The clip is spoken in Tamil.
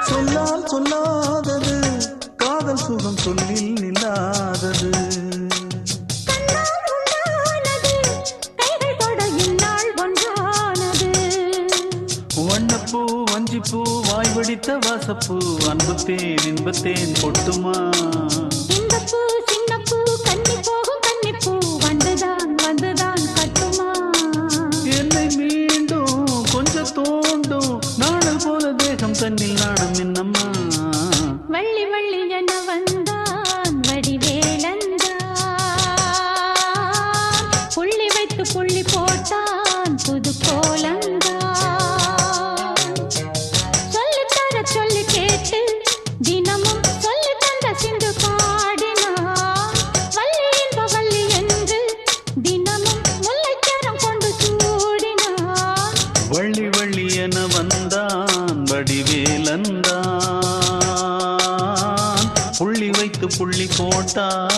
சொல்லால் சொல்லாதது காதல் சுகம் சொல்லில் நில்லாதது. வண்ணப்பூ வஞ்சிப்பூ வாய் வடித்த வாசப்பூ அன்புத்தேன் இன்பத்தேன் கொட்டுமா. இந்தப்பூ சின்னப்பூ கன்னி போகும் கன்னிப்பூ வந்துதான் வந்துதான் கட்டுமா. என்னை மீண்டும் கொஞ்சம் தோண்டும் நாடல் போல தேகம் தன்னில் நாணம் என்னம்மா. வள்ளி வள்ளி என வந்தான் வடிவேலந்தான் புள்ளி வைத்து புள்ளி போட்டான் புது கோலந்தான். சொல்லித்தர சொல்லி கேட்டு தினமும் சொல்லி தந்த சிந்து பாடினான். வள்ளி இன்ப வள்ளி என்று தினமும் முல்லைக்கரம் கொண்டு சூடினான். வள்ளி வள்ளி என வந்தான் வடிவேலந்தான் புள்ளி வைத்து புள்ளி போட்டான்